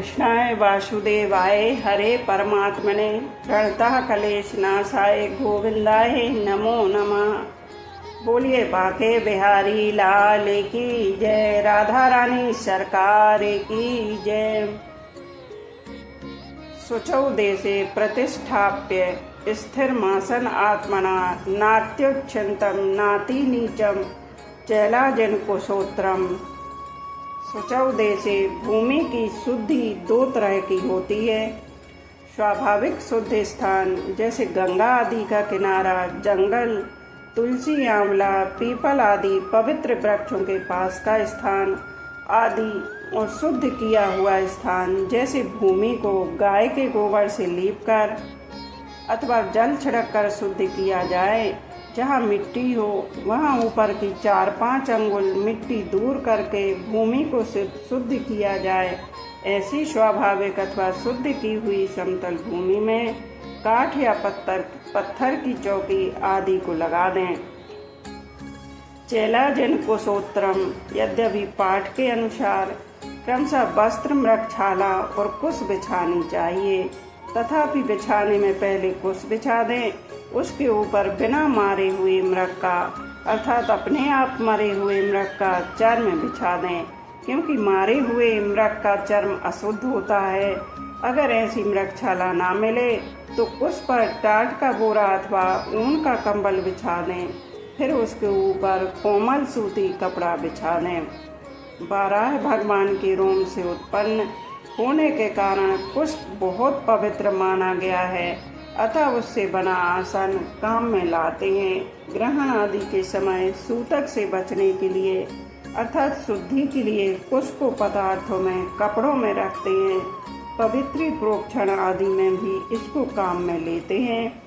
कृष्णाय वासुदेवाय हरे परमात्मने प्रणतः क्लेशनाशाय गोविंदाय नमो नमः। बोलिए बाके बिहारी लाल की जय, राधा रानी सरकार की जय। शुचौ देशे प्रतिष्ठाप्य स्थिरमासन आत्मना नात्युच्छिन्तं नाति नीचम चैलाजन कुशोत्रम। शुचौ देशे भूमि की शुद्धि दो तरह की होती है। स्वाभाविक शुद्ध स्थान जैसे गंगा आदि का किनारा, जंगल, तुलसी, आंवला, पीपल आदि पवित्र वृक्षों के पास का स्थान आदि, और शुद्ध किया हुआ स्थान जैसे भूमि को गाय के गोबर से लीपकर अथवा जल छिड़ककर शुद्ध किया जाए। जहाँ मिट्टी हो वहाँ ऊपर की 4-5 अंगुल मिट्टी दूर करके भूमि को शुद्ध किया जाए। ऐसी स्वाभाविक अथवा शुद्ध की हुई समतल भूमि में काठ या पत्थर की चौकी आदि को लगा दें। चैलाजन कुशोत्रम। यद्यपि पाठ के अनुसार क्रमशः वस्त्र, मृगछाला और कुश बिछानी चाहिए, तथापि बिछाने में पहले कुश बिछा दें, उसके ऊपर बिना मारे हुए मृग का अर्थात अपने आप मरे हुए मृग का चर्म बिछा दें, क्योंकि मारे हुए मृग का चर्म अशुद्ध होता है। अगर ऐसी मृगछाला ना मिले तो कुश पर टाट का बोरा अथवा ऊन का कंबल बिछा दें, फिर उसके ऊपर कोमल सूती कपड़ा बिछा दें। बारह भगवान के रोम से उत्पन्न होने के कारण कुश बहुत पवित्र माना गया है, अतः उससे बना आसन काम में लाते हैं। ग्रहण आदि के समय सूतक से बचने के लिए अर्थात शुद्धि के लिए कुश को पदार्थों में, कपड़ों में रखते हैं। पवित्री प्रोक्षण आदि में भी इसको काम में लेते हैं।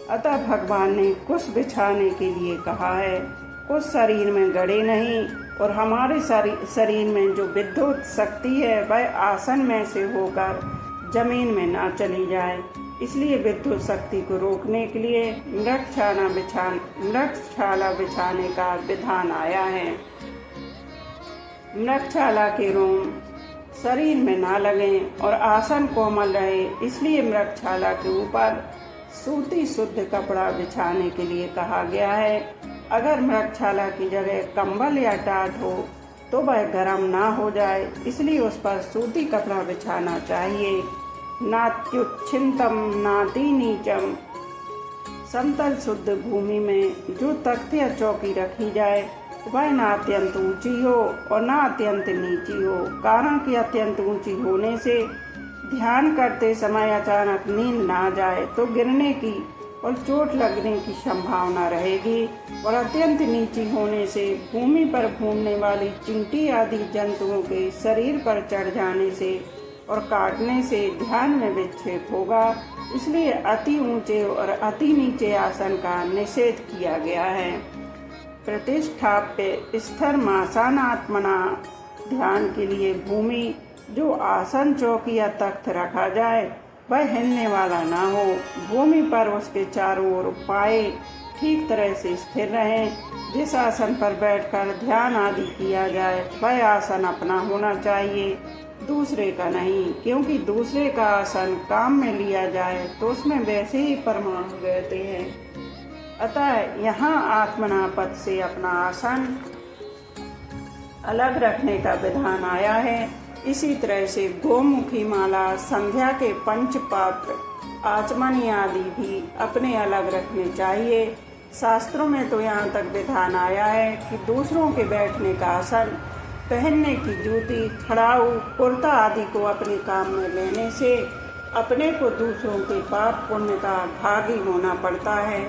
अतः भगवान ने कुश बिछाने के लिए कहा है। कुश शरीर में गड़े नहीं, और हमारे शरीर में जो विद्युत शक्ति है वह आसन में से होकर जमीन में ना चली जाए, इसलिए विद्युत शक्ति को रोकने के लिए मृगछाला बिछाने का विधान आया है। मृगछाला के रोम शरीर में ना लगें और आसन कोमल रहे, इसलिए मृगछाला के ऊपर सूती शुद्ध कपड़ा बिछाने के लिए कहा गया है। अगर मृगछाला की जगह कंबल या टाट हो तो वह गर्म ना हो जाए, इसलिए उस पर सूती कपड़ा बिछाना चाहिए। नात्युच्छिन्तं नाति नीचम। समतल शुद्ध भूमि में जो तख्त या चौकी रखी जाए वह न अत्यंत ऊंची हो और न अत्यंत नीची हो, कारण कि अत्यंत ऊंची होने से ध्यान करते समय अचानक नींद ना जाए तो गिरने की और चोट लगने की संभावना रहेगी, और अत्यंत नीची होने से भूमि पर घूमने वाली चींटी आदि जंतुओं के शरीर पर चढ़ जाने से और काटने से ध्यान में विक्षेप होगा। इसलिए अति ऊंचे और अति नीचे आसन का निषेध किया गया है। प्रतिष्ठाप्य स्थिरमासनात्मना। ध्यान के लिए भूमि जो आसन, चौकी या तख्त रखा जाए वह हिलने वाला ना हो। भूमि पर उसके चारों ओर पाए ठीक तरह से स्थिर रहें। जिस आसन पर बैठकर ध्यान आदि किया जाए वह आसन अपना होना चाहिए, दूसरे का नहीं, क्योंकि दूसरे का आसन काम में लिया जाए तो उसमें वैसे ही परमाणु रहते हैं। अतः यहाँ आत्मना पद से अपना आसन अलग रखने का विधान आया है। इसी तरह से गोमुखी माला, संध्या के पंचपात्र, आचमनी आदि भी अपने अलग रखने चाहिए। शास्त्रों में तो यहाँ तक विधान आया है कि दूसरों के बैठने का आसन, पहनने की जूती, खड़ाऊ, कुर्ता आदि को अपने काम में लेने से अपने को दूसरों के पाप पुण्य का भागी होना पड़ता है।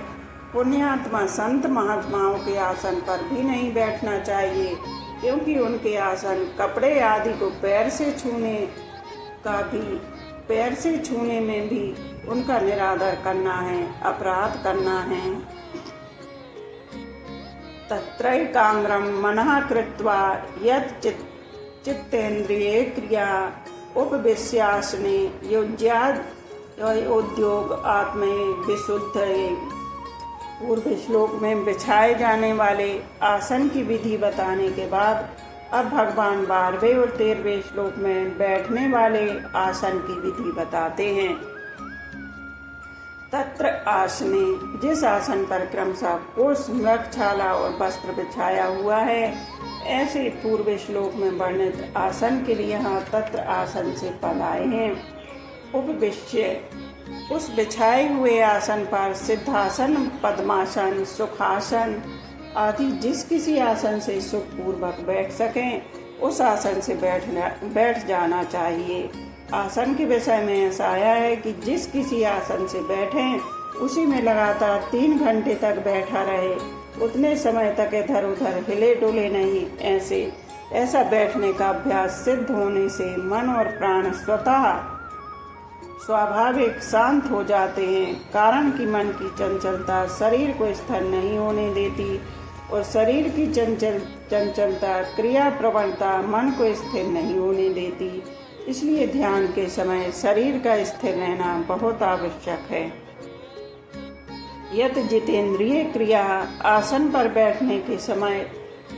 पुण्यात्मा संत महात्माओं के आसन पर भी नहीं बैठना चाहिए, क्योंकि उनके आसन कपड़े आदि को पैर से छूने में भी उनका निरादर करना है, अपराध करना है। तत्रैकाग्रं मनः कृत्वा यत् चित्तेन्द्रिये क्रिया उपविश्यासने युज्याद् उद्योग आत्मये विशुद्धये। पूर्व श्लोक में बिछाए जाने वाले आसन की विधि बताने के बाद अब भगवान 12वें और 13वें श्लोक में बैठने वाले आसन की विधि बताते हैं। तत्र आसने, जिस आसन पर क्रमशः कोष, मृगछाला और वस्त्र बिछाया हुआ है, ऐसे पूर्व श्लोक में वर्णित आसन के लिए यहाँ तत्र आसन से पद आए हैं। उपविश्य, उस बिछाए हुए आसन पर सिद्धासन, पद्मासन, सुखासन आदि जिस किसी आसन से सुखपूर्वक बैठ सकें, उस आसन से बैठ जाना चाहिए। आसन के विषय में ऐसा आया है कि जिस किसी आसन से बैठें, उसी में लगातार 3 घंटे तक बैठा रहे, उतने समय तक इधर उधर हिले डुले नहीं। ऐसा बैठने का अभ्यास सिद्ध होने से मन और प्राण स्वतः स्वाभाविक शांत हो जाते हैं, कारण कि मन की चंचलता शरीर को स्थिर नहीं होने देती और शरीर की चंचलता क्रिया प्रवणता मन को स्थिर नहीं होने देती। इसलिए ध्यान के समय शरीर का स्थिर रहना बहुत आवश्यक है। यत जितेंद्रिय क्रिया, आसन पर बैठने के समय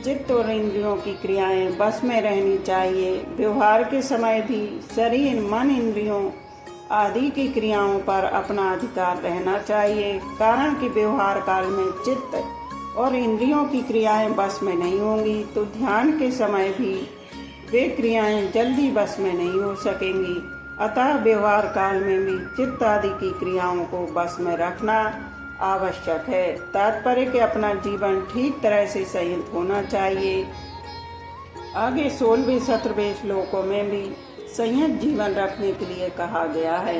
चित्त और इंद्रियों की क्रियाएं बस में रहनी चाहिए। व्यवहार के समय भी शरीर, मन, इंद्रियों आदि की क्रियाओं पर अपना अधिकार रहना चाहिए, कारण कि व्यवहार काल में चित्त और इंद्रियों की क्रियाएं बस में नहीं होंगी तो ध्यान के समय भी वे क्रियाएं जल्दी बस में नहीं हो सकेंगी। अतः व्यवहार काल में भी चित्त आदि की क्रियाओं को बस में रखना आवश्यक है। तात्पर्य कि अपना जीवन ठीक तरह से संयत होना चाहिए। आगे 16वें 17वें श्लोकों में भी संयत जीवन रखने के लिए कहा गया है।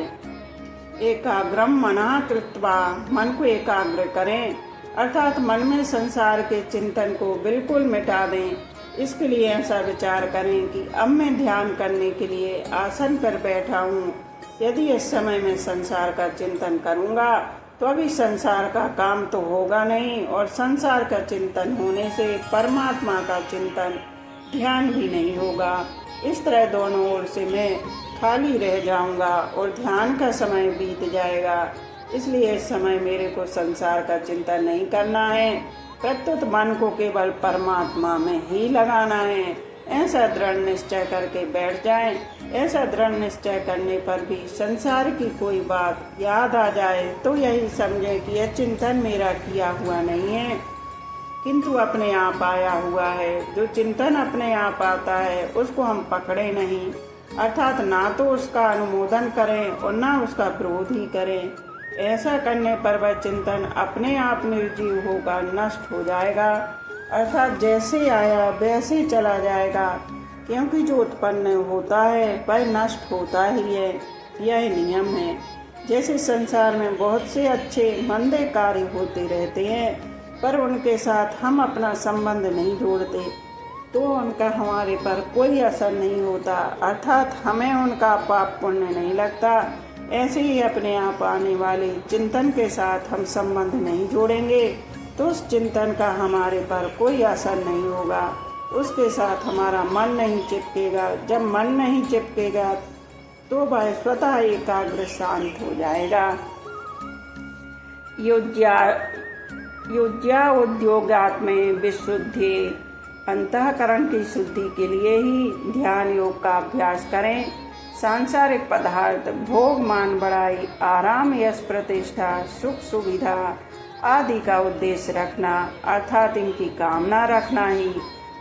एकाग्रम मना कृत्वा, मन को एकाग्र करें, अर्थात मन में संसार के चिंतन को बिल्कुल मिटा दें। इसके लिए ऐसा विचार करें कि अब मैं ध्यान करने के लिए आसन पर बैठा हूँ। यदि इस समय में संसार का चिंतन करूँगा तो अभी संसार का काम तो होगा नहीं, और संसार का चिंतन होने से परमात्मा का चिंतन, ध्यान भी नहीं होगा। इस तरह दोनों ओर से मैं खाली रह जाऊंगा और ध्यान का समय बीत जाएगा। इसलिए इस समय मेरे को संसार का चिंतन नहीं करना है, प्रत्युत मन को केवल परमात्मा में ही लगाना है। ऐसा दृढ़ निश्चय करके बैठ जाएं। ऐसा दृढ़ निश्चय करने पर भी संसार की कोई बात याद आ जाए तो यही समझे कि यह चिंतन मेरा किया हुआ नहीं है, किंतु अपने आप आया हुआ है। जो चिंतन अपने आप आता है उसको हम पकड़े नहीं, अर्थात ना तो उसका अनुमोदन करें और ना उसका विरोध ही करें। ऐसा करने पर वह चिंतन अपने आप निर्जीव होगा, नष्ट हो जाएगा, अर्थात जैसे आया वैसे चला जाएगा, क्योंकि जो उत्पन्न होता है वह नष्ट होता ही है। यह नियम है। जैसे संसार में बहुत से अच्छे मंदे कार्य होते रहते हैं, पर उनके साथ हम अपना संबंध नहीं जोड़ते तो उनका हमारे पर कोई असर नहीं होता, अर्थात हमें उनका पाप पुण्य नहीं लगता। ऐसे ही अपने आप आने वाले चिंतन के साथ हम संबंध नहीं जोड़ेंगे तो उस चिंतन का हमारे पर कोई असर नहीं होगा, उसके साथ हमारा मन नहीं चिपकेगा। जब मन नहीं चिपकेगा तो वह स्वतः एकाग्र शांत हो जाएगा। युज्या उद्योगात्म विशुद्धि, अंतःकरण की शुद्धि के लिए ही ध्यान योग का अभ्यास करें। सांसारिक पदार्थ, भोग, मान, बड़ाई, आराम, यश, प्रतिष्ठा, सुख, सुविधा आदि का उद्देश्य रखना, अर्थात इनकी कामना रखना ही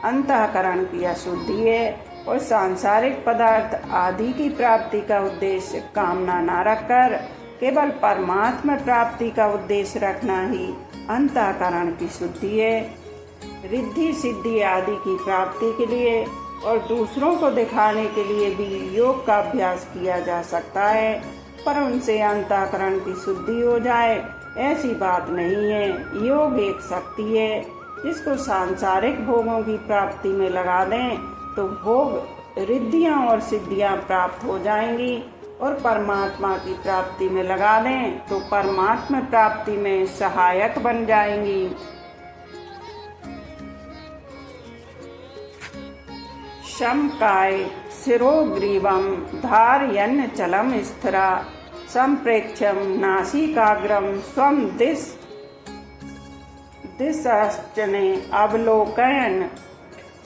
अंतःकरण की अशुद्धि है। और सांसारिक पदार्थ आदि की प्राप्ति का उद्देश्य कामना न रखकर केवल परमात्मा प्राप्ति का उद्देश्य रखना ही अंतःकरण की शुद्धि है। रिद्धि सिद्धि आदि की प्राप्ति के लिए और दूसरों को दिखाने के लिए भी योग का अभ्यास किया जा सकता है, पर उनसे अंतःकरण की शुद्धि हो जाए ऐसी बात नहीं है। योग एक शक्ति है, जिसको सांसारिक भोगों की प्राप्ति में लगा दें तो भोग, रिद्धियां और सिद्धियां प्राप्त हो जाएंगी, और परमात्मा की प्राप्ति में लगा दें तो परमात्मा प्राप्ति में सहायक बन जाएंगी। शमकाय शिरोग्रीवम धारयन् चलम स्थिरा संप्रेक्ष्यम नासिकाग्रम स्वम दिशश्चने अवलोकयन्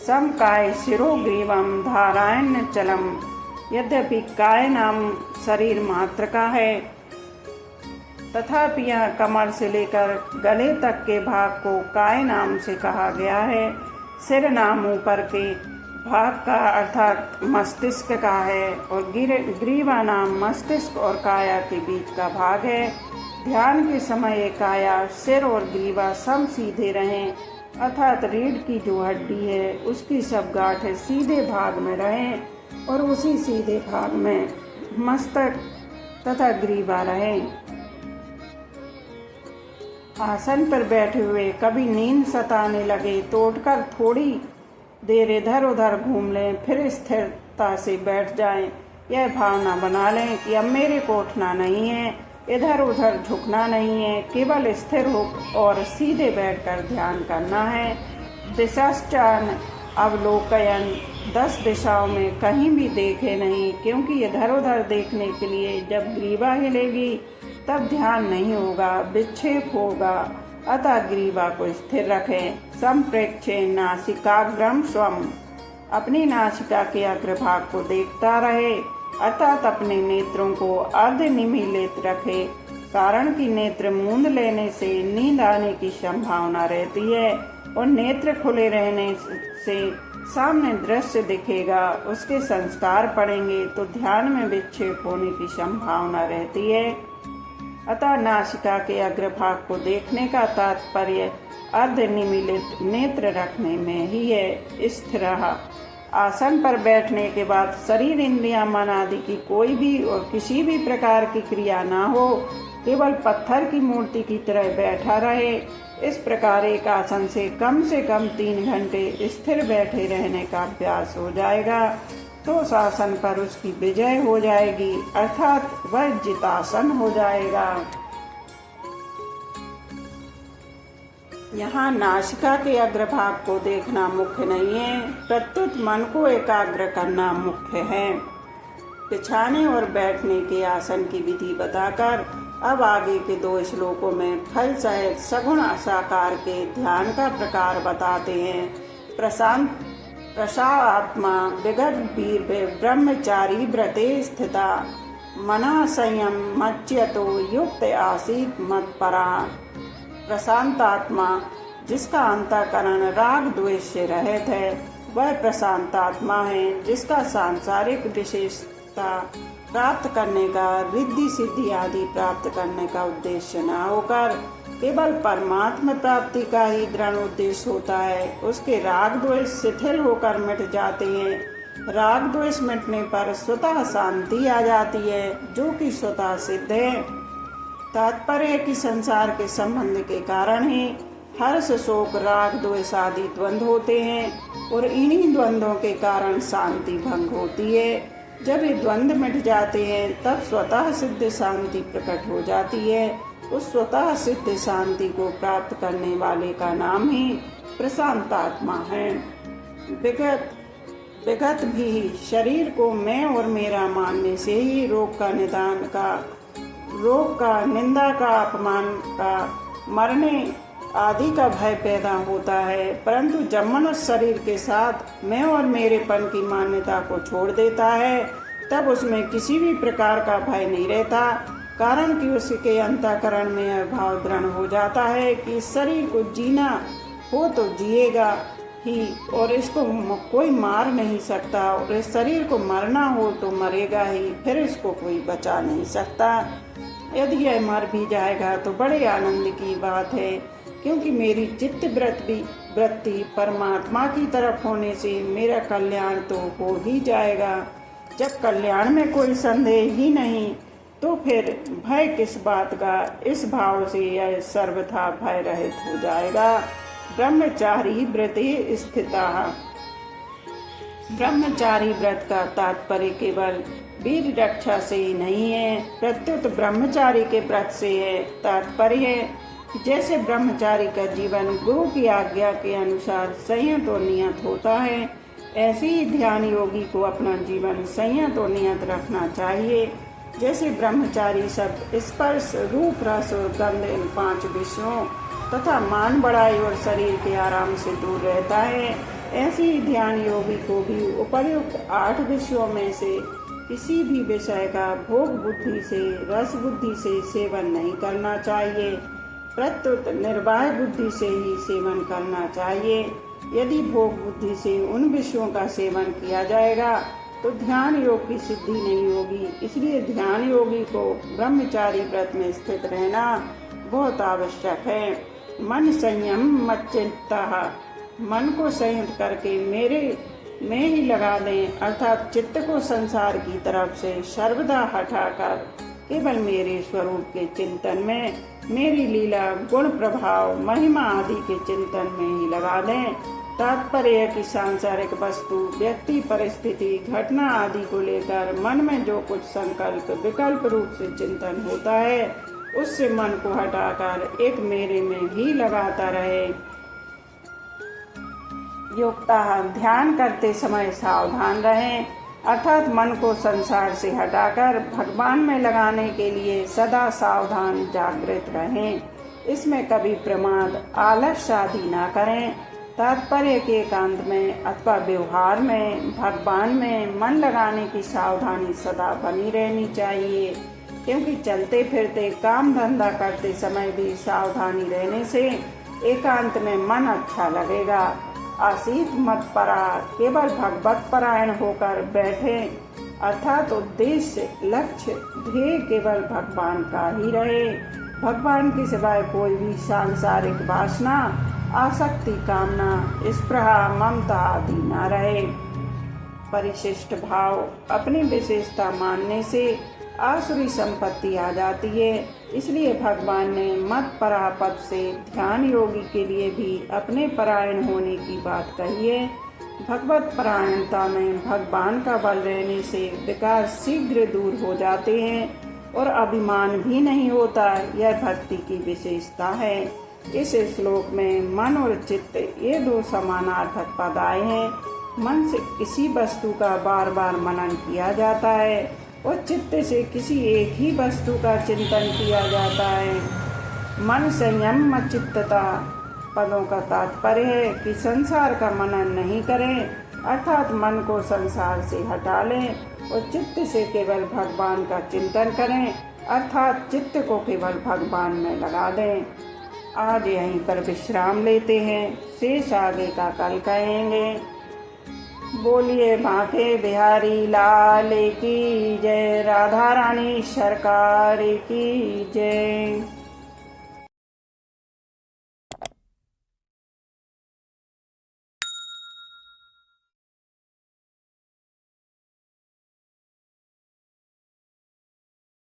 समकाय शिरोग्रीवम धारायणचलम। यद्यपि काय नाम शरीर मात्र का है, तथापि यह कमर से लेकर गले तक के भाग को काय नाम से कहा गया है। सिर नाम ऊपर के भाग का अर्थात मस्तिष्क का है और ग्रीवा नाम मस्तिष्क और काया के बीच का भाग है। ध्यान के समय काया, सिर और ग्रीवा सम सीधे रहें, अर्थात रीढ़ की जो हड्डी है उसकी सब गांठें सीधे भाग में रहें और उसी सीधे भाग में मस्तक तथा ग्रीवा रहें। आसन पर बैठे हुए कभी नींद सताने लगे तो उठकर थोड़ी देर इधर उधर घूम लें, फिर स्थिरता से बैठ जाएं। यह भावना बना लें कि अब मेरे को उठना नहीं है, इधर उधर झुकना नहीं है, केवल स्थिर हो और सीधे बैठकर ध्यान करना है। दिशाश्चान अवलोकयन, 10 दिशाओं में कहीं भी देखे नहीं, क्योंकि इधर उधर देखने के लिए जब ग्रीवा हिलेगी तब ध्यान नहीं होगा, विक्षेप होगा। अतः ग्रीवा को स्थिर रखें। संप्रेक्षे नासिकाग्रम स्वम, अपनी नासिका के अग्रभाग को देखता रहे, अर्थात अपने नेत्रों को अर्ध निमीलित रखे, कारण कि नेत्र मूंद लेने से नींद आने की संभावना रहती है और नेत्र खुले रहने से सामने दृश्य दिखेगा, उसके संस्कार पड़ेंगे तो ध्यान में विक्षेप होने की संभावना रहती है। अतः नासिका के अग्रभाग को देखने का तात्पर्य अर्ध निमीलित नेत्र रखने में ही है। स्थिर आसन पर बैठने के बाद शरीर, इंद्रियां, मन आदि की कोई भी और किसी भी प्रकार की क्रिया ना हो, केवल पत्थर की मूर्ति की तरह बैठा रहे। इस प्रकार एक आसन से कम 3 घंटे स्थिर बैठे रहने का अभ्यास हो जाएगा तो उस आसन पर उसकी विजय हो जाएगी, अर्थात वह जितासन हो जाएगा। यहाँ नासिका के अग्रभाग को देखना मुख्य नहीं है, प्रत्युत मन को एकाग्र करना मुख्य है। बिछाने और बैठने के आसन की विधि बताकर अब आगे के 2 श्लोकों में फल सहित सगुण साकार के ध्यान का प्रकार बताते हैं। प्रसादात्मा विगत वीर ब्रह्मचारी व्रते स्थिता, मना संयम मच्यतो युक्त आसीत मत्परा। प्रशांत आत्मा, जिसका अंतःकरण राग द्वेष से रहित है, वह प्रशांत आत्मा है, जिसका सांसारिक विशेषता प्राप्त करने का, रिद्धि सिद्धि आदि प्राप्त करने का उद्देश्य न होकर केवल परमात्मा प्राप्ति का ही दृढ़ उद्देश्य होता है। उसके राग द्वेष शिथिल होकर मिट जाते हैं। राग द्वेष मिटने पर स्वतः शांति आ जाती है, जो कि स्वतः सिद्ध है। तात्पर्य है कि संसार के संबंध के कारण ही हर्ष, शोक, राग, द्वेष आदि द्वंद्व होते हैं और इन्हीं द्वंद्वों के कारण शांति भंग होती है। जब ये द्वंद्व मिट जाते हैं तब स्वतः सिद्ध शांति प्रकट हो जाती है। उस स्वतः सिद्ध शांति को प्राप्त करने वाले का नाम ही प्रशांत आत्मा है। विगत भी शरीर को मैं और मेरा मानने से ही रोग का निदान का, रोग का, निंदा का, अपमान का, मरने आदि का भय पैदा होता है। परंतु जब मनुष्य शरीर के साथ मैं और मेरेपन की मान्यता को छोड़ देता है तब उसमें किसी भी प्रकार का भय नहीं रहता, कारण कि उसके अंतःकरण में यह भाव दृढ़ हो जाता है कि इस शरीर को जीना हो तो जिएगा ही और इसको कोई मार नहीं सकता, और इस शरीर को मरना हो तो मरेगा ही, फिर इसको कोई बचा नहीं सकता। यदि यह मर भी जाएगा तो बड़े आनंद की बात है, क्योंकि मेरी चित्त वृत्ति परमात्मा की तरफ होने से मेरा कल्याण तो हो ही जाएगा। जब कल्याण में कोई संदेह ही नहीं तो फिर भय किस बात का। इस भाव से यह सर्वथा भय रहित हो जाएगा। ब्रह्मचारी व्रते स्थिता, ब्रह्मचारी व्रत का तात्पर्य केवल वीर रक्षा से ही नहीं है, प्रत्युत ब्रह्मचारी के व्रत से है। तात्पर्य है जैसे ब्रह्मचारी का जीवन गुरु की आज्ञा के अनुसार संयत और नियत होता है, ऐसे ही ध्यान योगी को अपना जीवन संयत और नियत रखना चाहिए। जैसे ब्रह्मचारी सब स्पर्श, रूप, रस और गंध, इन 5 विषयों तथा मान बढ़ाई और शरीर के आराम से दूर रहता है, ऐसे ही ध्यान योगी को भी उपर्युक्त 8 विषयों में से किसी भी विषय का भोग बुद्धि से, रस बुद्धि से सेवन नहीं करना चाहिए, प्रत्युत निर्वाह बुद्धि से ही सेवन करना चाहिए। यदि भोग बुद्धि से उन विषयों का सेवन किया जाएगा तो ध्यान योग की सिद्धि नहीं होगी। इसलिए ध्यान योगी को ब्रह्मचारी व्रत में स्थित रहना बहुत आवश्यक है। मन संयम मच्चित्तः, मन को संयत करके मेरे में ही लगा दें, अर्थात चित्त को संसार की तरफ से सर्वदा हटाकर केवल मेरे स्वरूप के चिंतन में, मेरी लीला, गुण, प्रभाव, महिमा आदि के चिंतन में ही लगा दें। तात्पर्य है कि सांसारिक वस्तु, व्यक्ति, परिस्थिति, घटना आदि को लेकर मन में जो कुछ संकल्प विकल्प रूप से चिंतन होता है, उससे मन को हटाकर एक मेरे में ही लगाता रहे। युक्तः, ध्यान करते समय सावधान रहें, अर्थात मन को संसार से हटाकर भगवान में लगाने के लिए सदा सावधान जागृत रहें। इसमें कभी प्रमाद, आलस्य आदि न करें। तात्पर्य के एकांत में अथवा व्यवहार में भगवान में मन लगाने की सावधानी सदा बनी रहनी चाहिए, क्योंकि चलते फिरते काम धंधा करते समय भी सावधानी रहने से एकांत में मन अच्छा लगेगा। आसीत मत परा, केवल भगवत परायण होकर बैठे, अर्थात उद्देश्य, लक्ष्य, ध्येय केवल भगवान का ही रहे। भगवान के सिवाय कोई भी सांसारिक वासना, आसक्ति, कामना, स्पृहा, ममता आदि न रहे। परिशिष्ट भाव, अपनी विशेषता मानने से आसुरी संपत्ति आ जाती है। इसलिए भगवान ने मत परा पद से ध्यान योगी के लिए भी अपने परायण होने की बात कही है। भगवत परायणता में भगवान का बल रहने से विकार शीघ्र दूर हो जाते हैं और अभिमान भी नहीं होता। यह भक्ति की विशेषता है। इस श्लोक में मन और चित्त ये दो समानार्थक पद आए हैं। मन से किसी वस्तु का बार बार मनन किया जाता है और चित्त से किसी एक ही वस्तु का चिंतन किया जाता है। मन संयम मच्चित्तता पदों का तात्पर्य है कि संसार का मनन नहीं करें, अर्थात मन को संसार से हटा लें और चित्त से केवल भगवान का चिंतन करें, अर्थात चित्त को केवल भगवान में लगा दें। आज यहीं पर विश्राम लेते हैं, शेष आगे का कल कहेंगे। बोलिए बांके बिहारी लाल की जय, राधा रानी सरकार की जय।